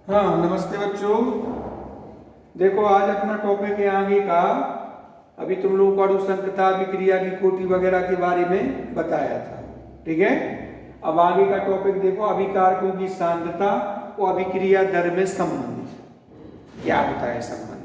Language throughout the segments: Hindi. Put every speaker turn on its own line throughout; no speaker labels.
हाँ, नमस्ते बच्चों। देखो, आज अपना टॉपिक है आगे का। अभी तुम लोगों को अनुसंगता, अभिक्रिया की कोटि वगैरह के बारे में बताया था। ठीक है। अब आगे का टॉपिक देखो, अभिकारकों की सांद्रता और अभिक्रिया दर में संबंध। क्या होता है संबंध?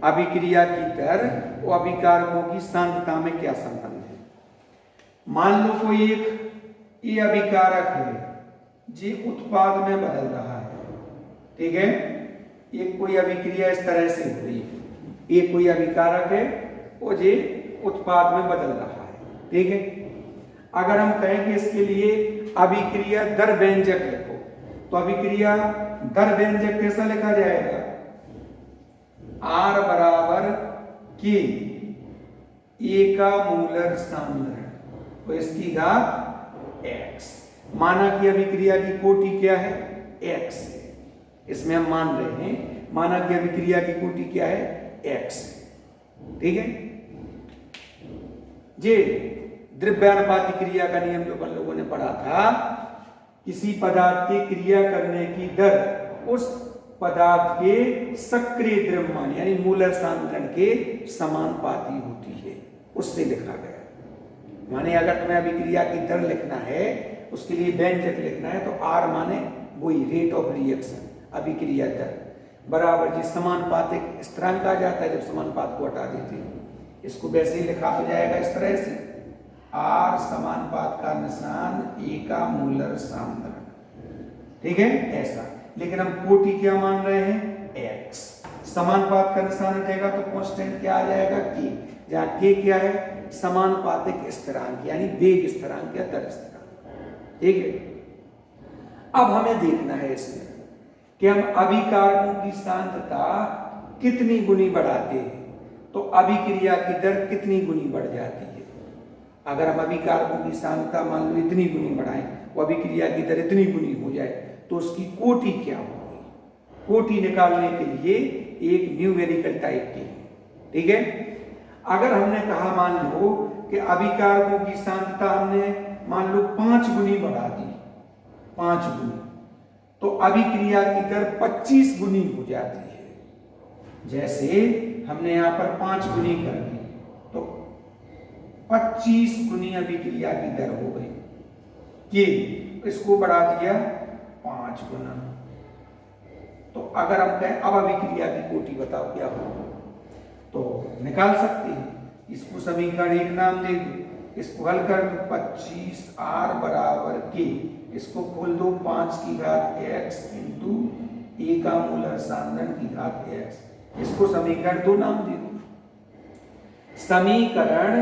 अभिक्रिया की दर और अभिकारकों की सांद्रता में क्या संबंध है? मान लो कोई एक ये अभिकारक है जी, उत्पाद में बदल रहा है। ठीक है। एक कोई अभिक्रिया इस तरह से हो रही है, एक कोई अभिकारक है वो जी उत्पाद में बदल रहा है। ठीक है। अगर हम कहें कि इसके लिए अभिक्रिया दर व्यंजक लिखो, तो अभिक्रिया दर व्यंजक कैसा लिखा जाएगा? R बराबर के ए का मूलर सांद्रण तो इसकी घात x। माना कि अभिक्रिया की कोटि क्या है? x है। इसमें हम मान रहे हैं माना कि अभिक्रिया की कोटि क्या है? x। ठीक है जी। द्रव्यानुपाती क्रिया का नियम जो अपन लोगों ने पढ़ा था, किसी पदार्थ की क्रिया करने की दर उस पदार्थ के सक्रिय द्रव्यमान यानी मूलर सांद्रण के समानुपाती होती है, उससे लिखा गया। माने अगर तुम्हें अभिक्रिया की दर लिखना है, उसके लिए व्यंजक लिखना है, तो R माने वही रेट ऑफ रिएक्शन, अभिक्रिया दर बराबर जी समानुपातिक स्थिरांक आ जाता है जब समानुपात को हटा देते हैं। इसको वैसे ही लिखा तो जाएगा इस तरह से, R समानुपात का निशान ए का मूलर सांद्रण। ठीक है, ऐसा। लेकिन हम कोटि क्या मान रहे हैं? x। समानुपात का निशान हटेगा तो कांस्टेंट क्या आ जाएगा? k। जहां k क्या है? समानुपातिक स्थिरांक यानी वेग स्थिरांक या दर स्थिरांक। ठीक है। अब हमें देखना है इसमें कि हम अभिकारकों की सांद्रता कितनी गुनी बढ़ाते हैं तो अभिक्रिया की दर कितनी गुनी बढ़ जाती है। अगर हम अभिकारकों की सांद्रता मान लो इतनी गुनी बढ़ाएं, वो अभिक्रिया की दर इतनी गुनी हो जाए, तो उसकी कोटि क्या होगी? कोटि निकालने के लिए एक न्यूमेरिकल टाइप की है। ठीक है। अगर हमने कहा मान लो कि अभिकारकों की सांद्रता हमने मान लो 5 गुनी बढ़ा दी, 5 गुनी, तो अभिक्रिया की दर 25 गुनी हो जाती है। जैसे हमने यहां पर 5 गुनी कर दी तो 25 गुनी अभिक्रिया की दर हो गई कि इसको बढ़ा दिया 5 गुना। तो अगर हम कहें अब अभिक्रिया की कोटि बताओ क्या होगी, तो निकाल सकते हैं। इसको समीकरण एक नाम दे दो, इसको हल कर दो। 25R बराबर के, इसको खोल दो 5 की घात x इंटू ए का मूलर सांद्रण की घात x। इसको समीकरण 2 नाम दे दो। समीकरण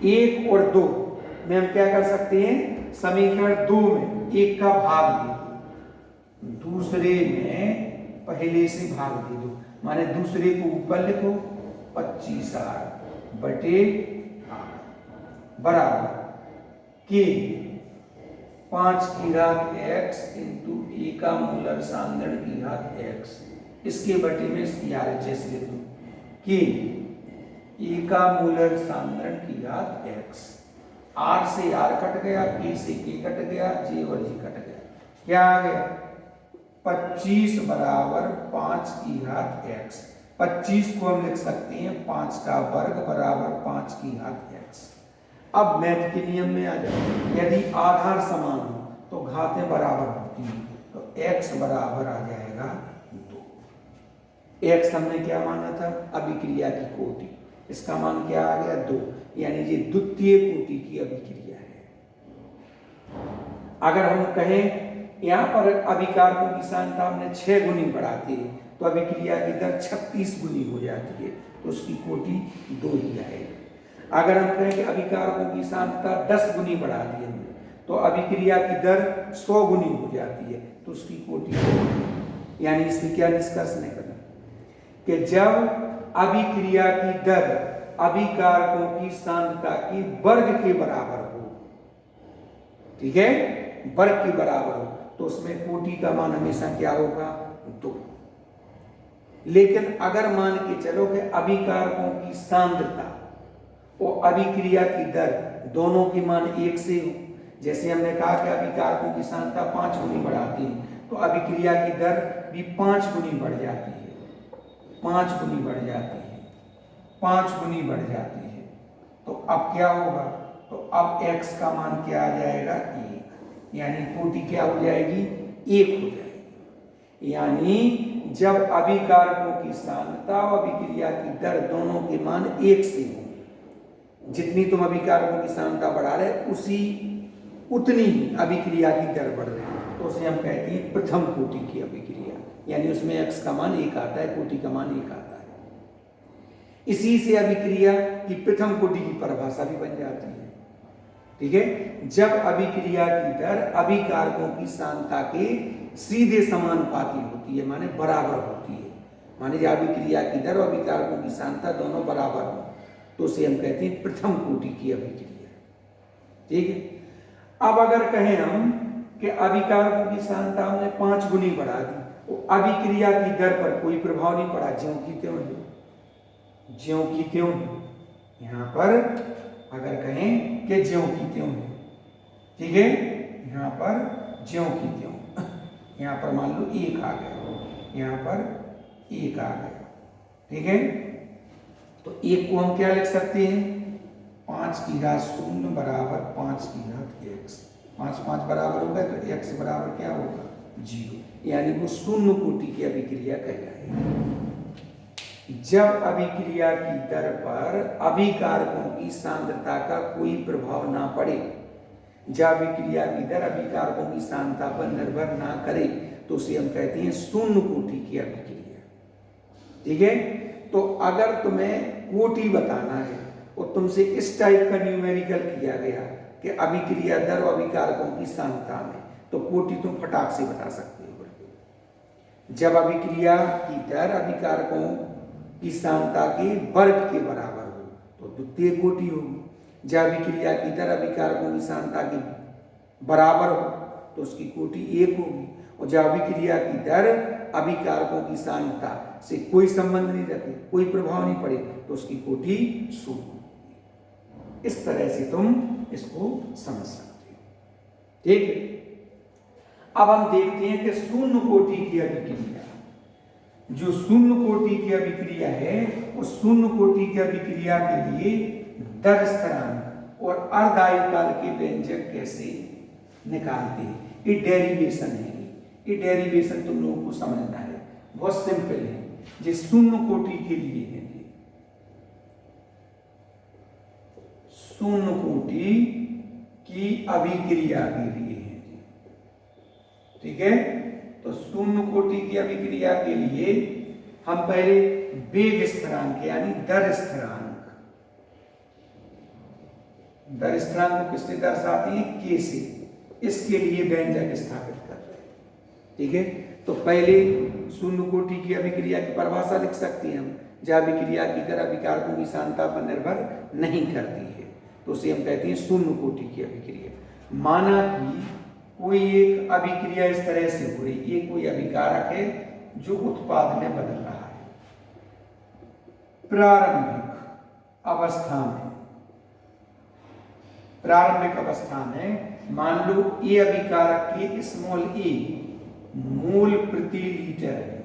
1 और 2 में हम क्या कर सकते हैं? समीकरण 2 में 1 का भाग दे दो, दूसरे में पहले से भाग दे दो। माने दूसरे को ऊपर लिखो 25R बटे R बराबर के 5 की घात x इंटू ए का मूलर सांद्रण की घात x। इसके बटे में इसकी RHS लिख दो कि ए का मूलर सांद्रण की घात x। R से R कट गया, K से K कट गया, J और G कट गया। क्या आ गया? 25 बराबर 5 की घात x। 25 को हम लिख सकते हैं 5 का वर्ग बराबर 5 की घात x। अब मैथ के नियम में आ जाए, यदि आधार समान हो तो घातें बराबर होती हैं, तो x बराबर आ जाएगा 2। x हमने क्या माना था? अभिक्रिया की कोटि। इसका मान क्या आ गया? 2, यानी ये द्वितीय कोटि की अभिक्रिया है। अगर हम कहें यहां पर अभिकारकों की सांद्रता हमने 6 गुनी बढ़ाती है तो अभिक्रिया की दर 36 गुनी हो जाती है, तो उसकी कोटि 2 ही आएगी। अगर हम कहें कि अभिकारकों की सांद्रता 10 गुनी बढ़ा दी हमने तो अभिक्रिया की दर 100 गुनी हो जाती है, तो उसकी कोटि 2। यानी इससे क्या निष्कर्ष निकला कि जब अभिक्रिया की दर अभिकारकों की सांद्रता की वर्ग के बराबर हो, ठीक है, वर्ग के बराबर हो, तो उसमें कोटि का मान हमेशा क्या होगा? 2। लेकिन अगर मान के चलो कि अभिकारकों की सांद्रता और अभिक्रिया की दर दोनों की मान 1 से हो, जैसे हमने कहा कि अभिकारकों की सांद्रता 5 गुनी बढ़ाती है तो अभिक्रिया की दर भी 5 गुनी बढ़ जाती है, 5 गुनी बढ़ जाती है, 5 गुनी बढ़ जाती है। तो अब क्या होगा, तो अब x का मान क्या आ जाएगा, 1, यानी कोटि क्या हो जाएगी, 1 हो जाएगी। यानी जब अभिकारकों की सांद्रता और अभिक्रिया की दर दोनों के मान 1 से होंगे, जितनी तुम अभिकारकों की सांद्रता बढ़ा रहे उतनी ही अभिक्रिया की दर बढ़ रही है, तो उसे हम कहते हैं प्रथम कोटि की अभिक्रिया, यानी उसमें x का मान 1 आता है, कोटि का मान 1 आता है। इसी से अभिक्रिया की प्रथम कोटि की परिभाषा भी बन जाती है। ठीक है, जब अभिक्रिया की दर अभिकारकों की सांद्रता के सीधे समानुपाती होती है, माने बराबर होती है, माने जब अभिक्रिया की दर और अभिकारकों की सांद्रता दोनों बराबर हो, तो उसे हम कहते हैं प्रथम कोटि की अभिक्रिया। ठीक है, अब अगर कहें हम कि अभिकारकों की सांद्रता हमने 5 गुनी बढ़ा दी, तो अभिक्रिया की दर पर कोई प्रभाव नहीं पड़ा, ज्यों की त्यों है, ज्यों की त्यों है। यहां पर अगर कहें कि ज्यों की त्यों है, ठीक है, यहां पर ज्यों की त्यों, यहां पर मान लो 1 आ गया, यहां पर 1 आ गया। ठीक है, तो 1 को हम क्या लिख सकते हैं, 5 की घात 0 बराबर 5 की घात x, 5 5 बराबर होगा तो x बराबर क्या होगा, 0, यानी वो शून्य कोटि की अभिक्रिया कहलाएगी। जब अभिक्रिया की दर पर अभिकारकों की सांद्रता का कोई प्रभाव ना पड़े, जब अभिक्रिया की दर अभिकारकों की सांद्रता पर निर्भर ना करे, तो उसे हम कहते हैं शून्य कोटि की अभिक्रिया। ठीक है, तो अगर तुम्हें कोटि बताना है और तुमसे इस टाइप का न्यूमेरिकल किया गया कि अभिक्रिया दर और अभिकारकों की सांद्रता में, तो कोटि तुम फटाक से बता सकते हो। जब अभिक्रिया की दर अभिकारकों की सांद्रता के वर्ग के बराबर हो, तो द्वितीय कोटि होगी। जब अभिक्रिया की दर अभिकारकों की सांद्रता के बराबर हो, तो उसकी कोटि 1 होगी। और जब अभिक्रिया की दर अभिकारकों की सांद्रता से कोई संबंध नहीं रखे, कोई प्रभाव नहीं पड़े, तो उसकी कोटि 0। इस तरह से तुम इसको समझ सकते हो। ठीक है, अब हम देखते हैं कि शून्य कोटि की अभिक्रिया, जो शून्य कोटि की अभिक्रिया है, उस शून्य कोटि की अभिक्रिया के लिए दर स्थिरांक और अर्धायुकाल के व्यंजक कैसे निकालते हैं, ये डेरिवेशन है। ये डेरिवेशन तुम लोगों को समझना है, बहुत सिंपल है। जो शून्य कोटि के लिए है, शून्य कोटि की अभिक्रिया के लिए है। ठीक है, तो शून्य कोटि की अभिक्रिया के लिए हम पहले वेग स्थिरांक यानी दर स्थिरांक को किससे दर्शाते हैं, के से। इसके लिए व्यंजक स्थापित कर रहे हैं। ठीक है, तो पहले शून्य कोटि की अभिक्रिया की परिभाषा लिख सकते हैं हम, जब अभिक्रिया की दर अभिकारकों की सांद्रता पर निर्भर नहीं करती है, तो उसे हम कहते हैं शून्य कोटि की अभिक्रिया। माना कि कोई एक अभिक्रिया इस तरह से हो रही, ये कोई अभिकारक है जो उत्पाद में बदल रहा है। प्रारंभिक अवस्था में मान लो ये अभिकारक के स्मॉल ए मोल प्रति लीटर है,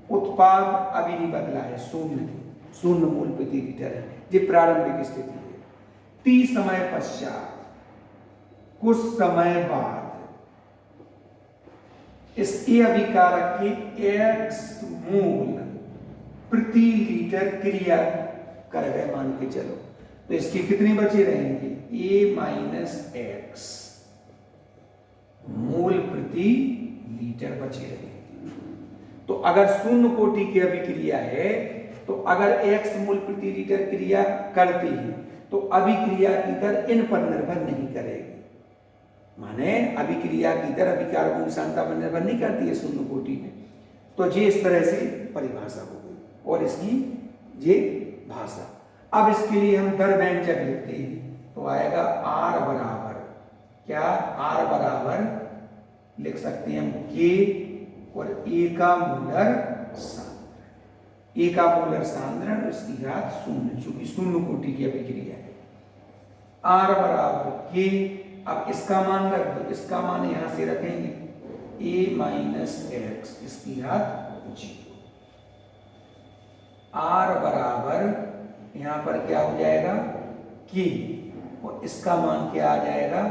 उत्पाद अभी नहीं बदला है, 0 मोल प्रति लीटर है। ये प्रारंभिक स्थिति है। टी समय पश्चात, कुछ समय बाद, इस ए अभिकारक के x मोल प्रति लीटर क्रिया कर गए मान के चलो, तो इसके कितने बचे रहेंगे, a माइनस एक्स मोल प्रति लीटर बचे रहेंगे। तो अगर शून्य कोटि की अभिक्रिया है, तो अगर x मोल प्रति लीटर क्रिया करती है, तो अभिक्रिया की दर इन पर निर्भर नहीं करेगी। माने अभिक्रिया की दर अभिकारकों की सांद्रता पर निर्भर नहीं करती है शून्य कोटि में। तो ये इस तरह से परिभाषा हो गई और इसकी ये भाषा। अब इसके लिए हम दर व्यंजक लिखते हैं, तो आएगा R बराबर क्या, R बराबर लिख सकते हैं हम K और A का मूलर सांद्रण, A का मूलर सांद्रण इसकी घात 0, चूंकि शून्य कोटि की अभिक्रिया है। R बराबर K, अब इसका मान रख दो, इसका मान यहां से रखेंगे ए माइनस एक्स इसकी घात 0। आर बराबर यहाँ पर क्या हो जाएगा के, और इसका मान क्या आ जाएगा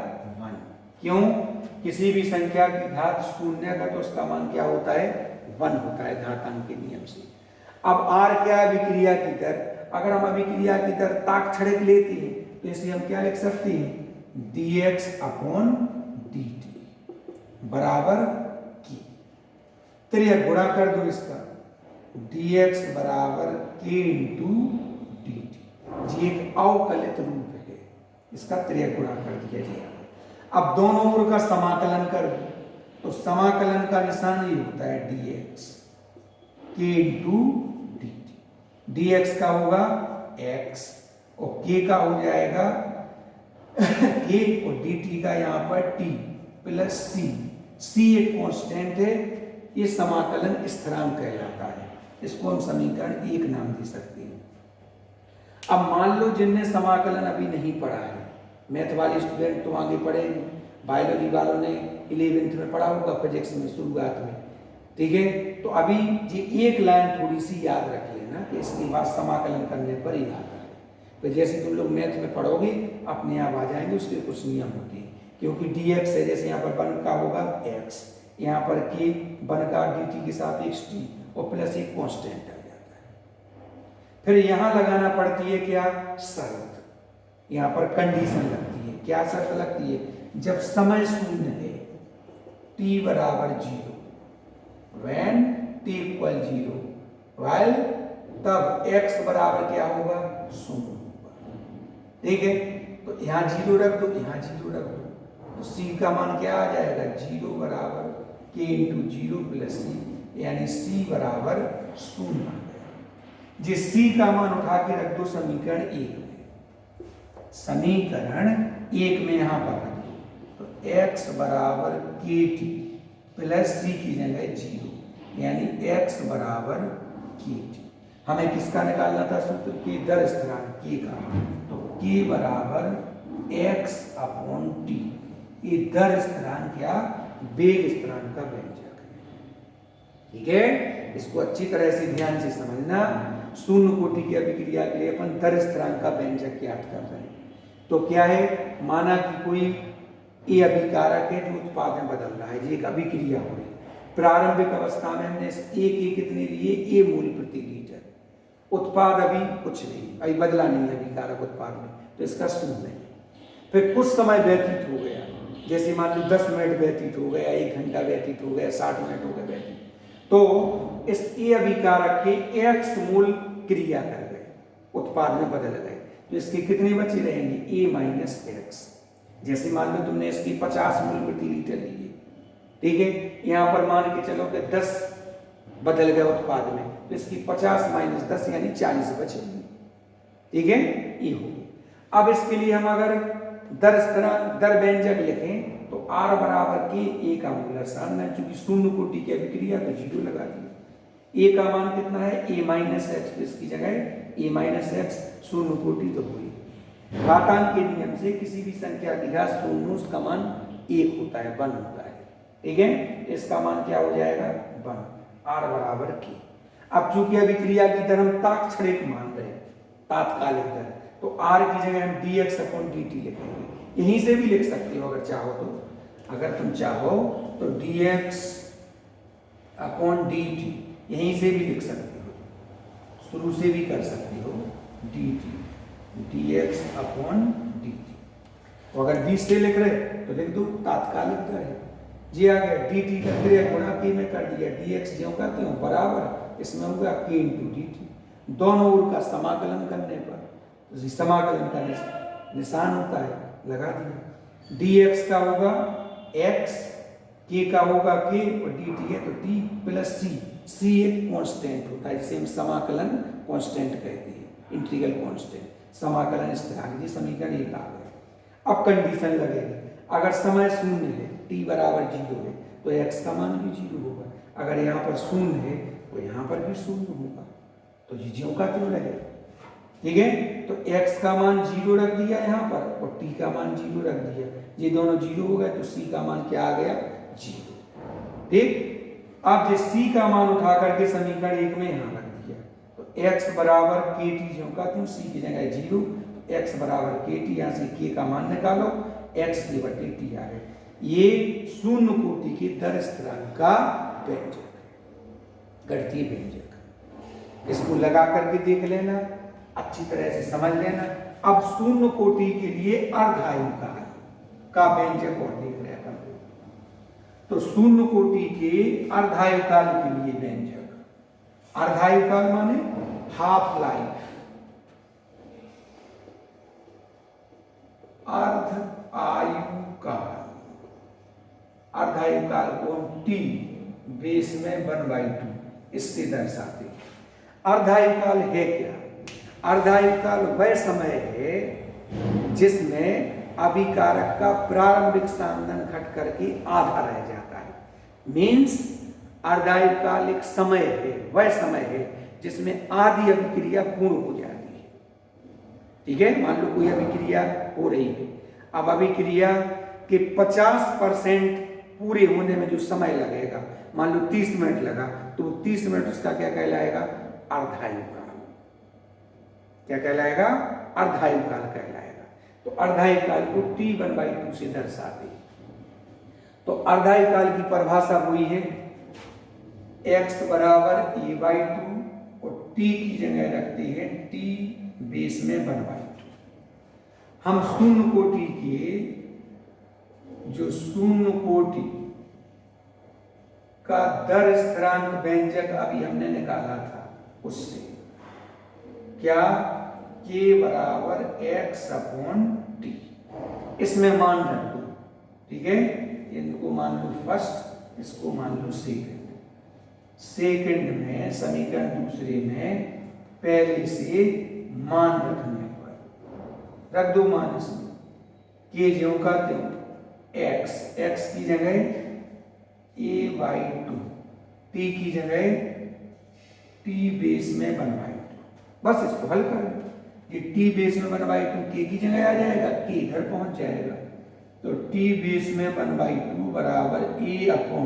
1। क्यों? किसी भी संख्या की घात शून्य का तो उसका मान क्या होता है 1 होता है घातांक के नियम से। अब आर क्या है? अभिक्रिया की दर। अगर हम अभिक्रिया की दर ताक छड़क लेते हैं तो इसे हम क्या लिख सकते हैं dx अपॉन dt बराबर के। त्रियक गुणा कर दो इसका, dx बराबर k इंटू dt। जी एक अवकलित रूप है, इसका त्रियक गुणा कर दिया जाएगा। अब दोनों ओर का समाकलन कर दो तो समाकलन का निशान ये होता है dx k into dt। dx का होगा x और k का हो जाएगा k और dt का यहाँ पर t प्लस c एक कांस्टेंट है, ये समाकलन स्थिरांक कहलाता है। इसको हम समीकरण 1 नाम दे सकते हैं। अब मान लो जिनने समाकलन अभी नहीं पढ़ा है, मैथ वाले स्टूडेंट तो आगे पढ़ेंगे, बायोलॉजी वालों ने 11th में पढ़ा होगा, फिजिक्स में शुरुआत में, ठीक है। तो अभी ये एक लाइन थोड़ी सी याद रख लेना कि इसके बाद समाकलन करने पर ही आता है। तो जैसे तुम लोग मैथ में पढ़ोगे अपने आप आ जाएंगे, उसके कुछ नियम होते हैं। क्योंकि dx है, जैसे यहाँ पर 1 का होगा x, यहाँ पर k 1 का dt के सापेक्ष t और प्लस एक कांस्टेंट आ जाता है। फिर यहाँ लगाना पड़ती है क्या शर्त, यहाँ पर कंडीशन लगती है। क्या शर्त लगती है? जब समय शून्य है t बराबर 0, when t इक्वल 0, while तब x बराबर क्या होगा 0 होगा, ठीक है। तो यहाँ 0 रख दो, यहाँ 0 रख दो, तो c का मान क्या आ जाएगा 0 बराबर k इंटू 0 प्लस c, यानी c बराबर 0 आ गया। जिस c का मान उठा के रख दो समीकरण 1 में, समीकरण 1 में यहाँ पर रख दो, तो x बराबर kt प्लस c की जगह 0, यानी x बराबर kt। हमें किसका निकालना था सूत्र? के दर स्थिरांक k का, तो k बराबर x अपॉन t। ये दर स्थिरांक या वेग स्थिरांक का व्यंजक है, ठीक है। इसको अच्छी तरह से ध्यान से समझना। शून्य कोटि की अभिक्रिया के लिए अपन दर स्थिरांक का व्यंजक ज्ञात कर रहे हैं। तो क्या है, माना कि कोई ए अभिकारक है जो उत्पाद में बदल रहा है, ये एक अभिक्रिया हो रही है। प्रारंभिक अवस्था में हमने ए के कितने लिए? ए मोल प्रति लीटर। उत्पाद अभी कुछ नहीं, अभी बदला नहीं है अभिकारक उत्पाद में, तो इसका शून्य है। फिर कुछ समय व्यतीत हो गया, जैसे मान लो 10 मिनट व्यतीत हो गया, 1 घंटा व्यतीत हो गया, 60 मिनट हो गए व्यतीत, तो इस ए अभिकारक के x मोल क्रिया कर गए, उत्पाद में बदल गए, तो इसके कितने बचे रहेंगे? ए माइनस एक्स। जैसे मान लो तुमने इसकी 50 मोल प्रति लीटर लिए, ठीक है। यहाँ पर मान के चलो कि 10 बदल गए उत्पाद में, तो इसकी 50 माइनस 10 यानी 40 बचेंगे, ठीक है। ये होगी। अब इसके लिए हम अगर दर व्यंजक लिखें तो r बराबर के ए का मूलर साधना, चूंकि शून्य कोटि की अभिक्रिया तो 0 लगा दिया। ए का मान कितना है? ए माइनस एक्स, इसकी जगह ए माइनस एक्स, शून्य कोटि तो हुई। घातांक के नियम से किसी भी संख्या की घात शून्य, उसका मान 1 होता है, 1 होता है, ठीक है। इसका मान क्या हो जाएगा? 1, r बराबर के। अब चूंकि अभिक्रिया की दर हम तात्क्षणिक मान रहे हैं, तात्कालिक दर, तो r की जगह हम dx अपॉन dt लिखेंगे। यहीं से भी लिख सकते हो अगर चाहो तो, अगर तुम चाहो तो dx अपॉन dt यहीं से भी लिख सकते हो, शुरू से भी कर सकते हो, dx अपॉन dt। तो अगर 20 से लिख रहे तो लिख दो तात्कालिक दर है जी, आ गया dt का त्रियक गुणा k में कर दिया, dx ज्यों का त्यों बराबर इसमें होगा k इंटू dt। दोनों ओर का समाकलन करने पर समाकलन का निशान होता है, लगा दिया। dx का होगा x, k का होगा k और dt है तो t प्लस c एक कांस्टेंट होता है, जिसे हम समाकलन कांस्टेंट कहते हैं, इंटीग्रल कांस्टेंट, समाकलन स्थिरांक। जी समीकरण 1 आ गया। अब कंडीशन लगेगी, अगर समय शून्य है, t बराबर 0 है, तो x का मान भी 0 होगा। अगर यहाँ पर शून्य है तो यहाँ पर भी शून्य होगा, तो ये ज्यों का त्यों रहेगा, ठीक है। तो x का मान 0 रख दिया यहाँ पर और t का मान 0 रख दिया, ये दोनों 0 हो गए, तो c का मान क्या आ गया? 0। ठीक। अब जिस सी का मान उठा करके समीकरण 1 में यहां रख दिया, तो x बराबर के टी जो का तुम सी की जगह 0, x बराबर के टी, यहां से के का मान निकालो, x की बटे टी आ गए। ये शून्य कोटि के दर स्थिरांक का व्यंजक है, गणितीय व्यंजक है। इसको लगा करके देख लेना, अच्छी तरह से समझ लेना। अब शून्य कोटि के लिए अर्धायुकाल का व्यंजक और देख रहे हैं। तो शून्य कोटि के अर्धायुकाल के लिए व्यंजक, अर्धायुकाल माने हाफ लाइफ, अर्ध आयुकाल, अर्धायुकाल को हम टी बेस में 1/2 इससे दर्शाते हैं। अर्धायुकाल है क्या? अर्धायुकाल वह समय है जिसमें अभिकारक का प्रारंभिक सांदन घट करके आधा रह जाता है। मीन्स अर्धायुकाल एक समय है, वह समय है जिसमें आधी अभिक्रिया पूर्ण हो जाती है। ठीक है, मान लो कोई अभिक्रिया हो रही है, अब अभिक्रिया के 50% पूरे होने में जो समय लगेगा, मान लो 30 मिनट लगा, तो 30 मिनट उसका क्या कहलाएगा? अर्धायुकाल। क्या कहलाएगा? अर्धायुकाल कहलाएगा। तो अर्धायुकाल को t1/2 से दर्शाते हैं। तो अर्धायुकाल की परिभाषा हुई है x बराबर a/2 और t की जगह रखते हैं t बेस में 1/2। हम शून्य कोटि के, जो शून्य कोटि का दर स्थिरांक व्यंजक अभी हमने निकाला था, उससे क्या k बराबर x/t, इसमें मान रख दो। ठीक है, इनको मान लो फर्स्ट, इसको मान लो सेकंड। सेकंड में समीकरण दूसरे में पहले से मान रखने पर रख दो मान इसमें, k ज्यों का त्यों, x की जगह a/2, t की जगह t बेस में 1/2। बस इसको हल कर लो। ये t बेस में 1/2 k की जगह आ जाएगा, k इधर पहुंच जाएगा। तो t बेस में 1/2 बराबर a/2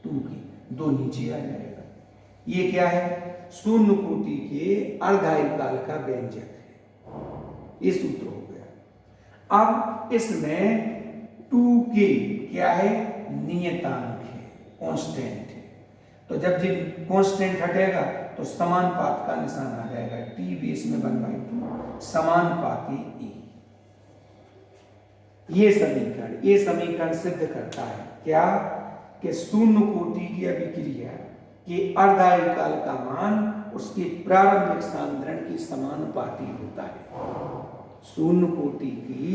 की, दो नीचे आ जाएगा। ये क्या है? शून्य कोटि के अर्धायुकाल का व्यंजक है। ये सूत्र हो गया। अब इसमें 2k क्या है? नियतांक है, कांस्टेंट है। तो जब जी कांस्टेंट हटेगा तो समानुपात का निशान आ जाएगा, t बेस में 1/2 समानुपाती e। ये समीकरण सिद्ध करता है क्या? कि शून्य कोटि की अभिक्रिया के अर्धायुकाल का मान उसके प्रारंभिक सांद्रण के समानुपाती होता है। शून्य कोटि की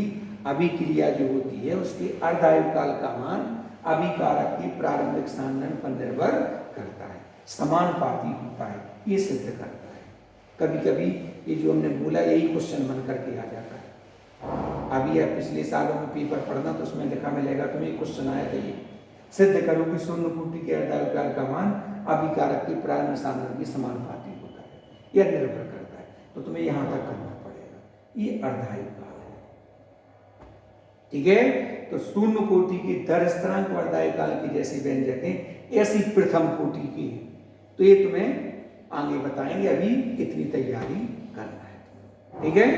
अभिक्रिया जो होती है उसके अर्धायुकाल का मान अभिकारक के प्रारंभिक सांद्रण पर निर्भर करता है, समानुपाती होता है। ये सिद्ध करता है। कभी कभी ये जो हमने बोला यही क्वेश्चन बन करके आ जाता है। अभी आप पिछले सालों में पेपर पढ़ना तो उसमें लिखा मिलेगा तुम्हें क्वेश्चन आया था, ये सिद्ध करो कि शून्य कोटि के अर्धायुकाल का मान अभिकारक के प्रारंभिक सांद्रण के समानुपाती होता है, यह निर्भर करता है। तो तुम्हें यहां तक करना पड़ेगा, ये अर्धायुकाल है। ठीक है, तो शून्य कोटि के दर स्थिरांक अर्धायुकाल की जैसे व्यंजक है, ऐसी प्रथम कोटि की है। तो ये तुम्हें आगे बताएंगे, अभी इतनी तैयारी करना है। ठीक है।